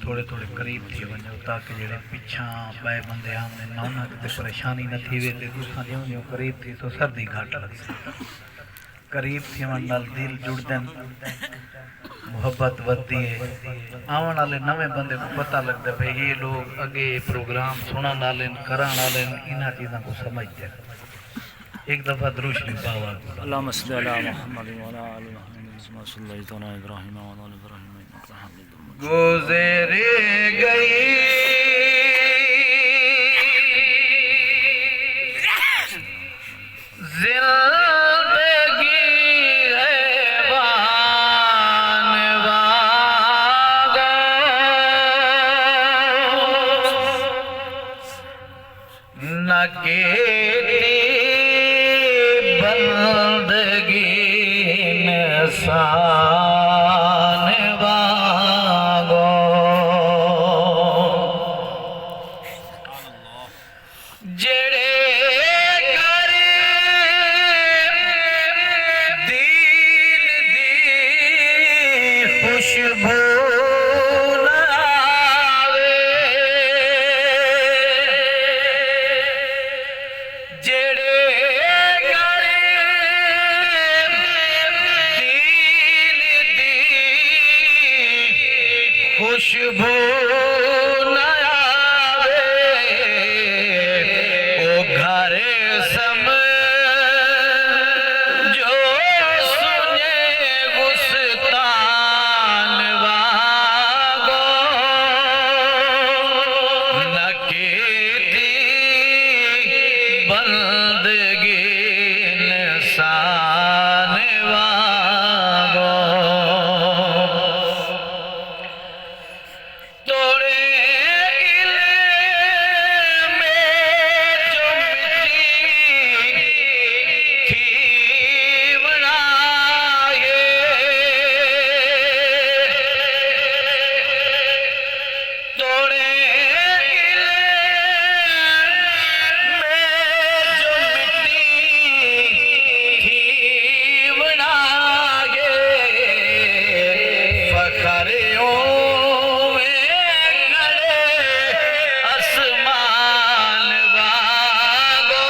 थोड़े थोड़े करीब थी वञो ताकि जेड़े पिछा ॿ बंदे आमने न उन्हनि ते परेशानी न थी वे ते तुसां ज्यों ज्यों करीब थी तो सर्दी घट लॻंदी करीब थी वञण नाल दिल जुड़दनि मोहब्बत वधदी है आवन वाले नवे बंदे को पता लगता भाई ये लोग अगे प्रोग्राम सुनने वाले करने वाले इन्हां चीज़ों को समझते हैं। एक दफ़ा दुरूद शरीफ बाबा अल्लाहुम्मा सल्लि अला मुहम्मद व अला आलि मुहम्मद कमा सल्लैता अला इब्राहीम व अला इब्राहीम इन्नका हमीदुम मजीद। गुज़र गई जिंदगी हैवान वागो न केती बंदगी इंसान वागो जेड़े कर दीन दी खुशबू न आवे जेड़े कर दीन दी खुशबू न आवे ओ घर समझो सुने गुस्तान वागो न केती बंदगी इंसान वागो तोड़े इल्म जो मिट्टी थी बनाए तोड़े इल्म जो मिट्टी थी बनाए फखरियों आसमान वागो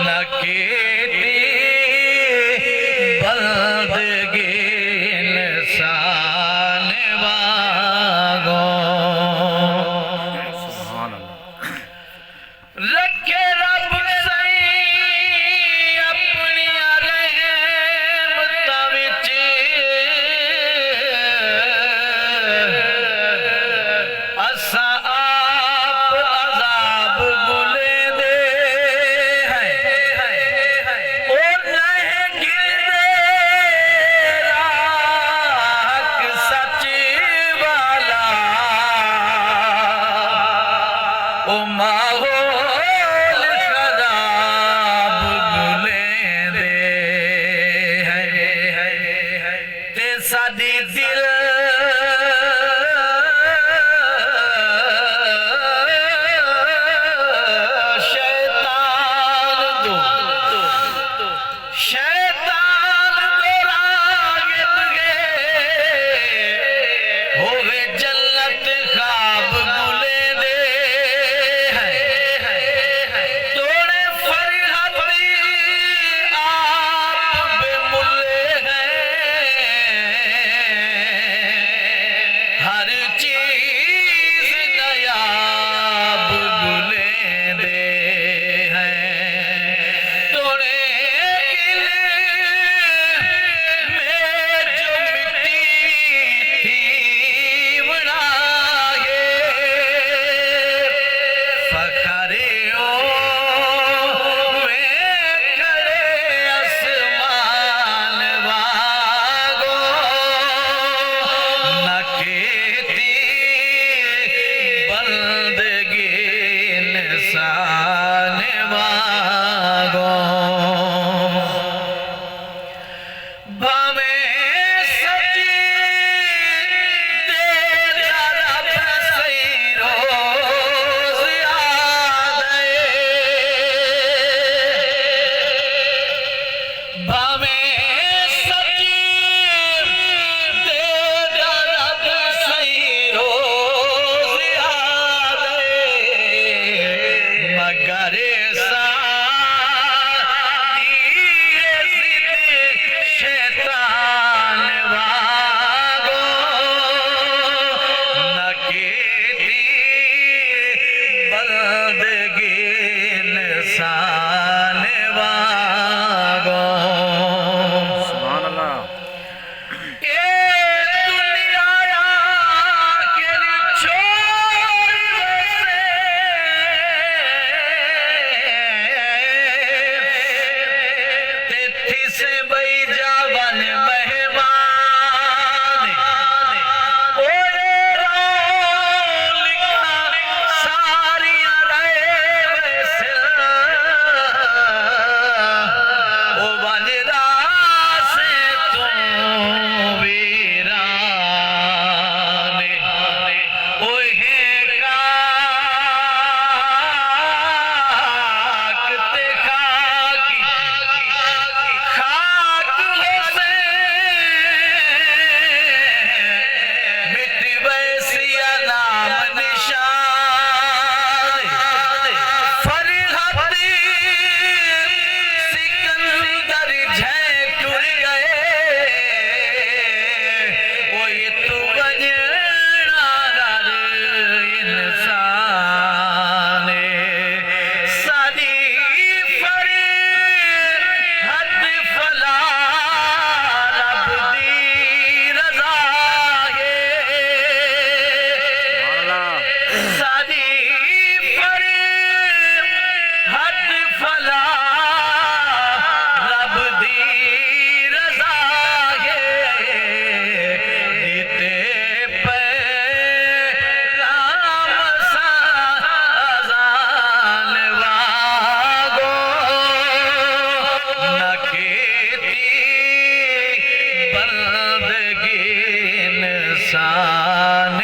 न केती बंदगी इंसान वागो सुभान अल्लाह। रखे रब सही अपनी रहमत विच असा आप अजाब गुले दे हैं ओ नहीं गिरदे राह सच वाला ओ माहौल खराब गुले दे हैं ते साडी दिल शैतान दो रागिब गे होवे जन्नत खाब गुले दे हैं तोड़े फरहती आप बेमुल्ले हैं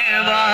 वाह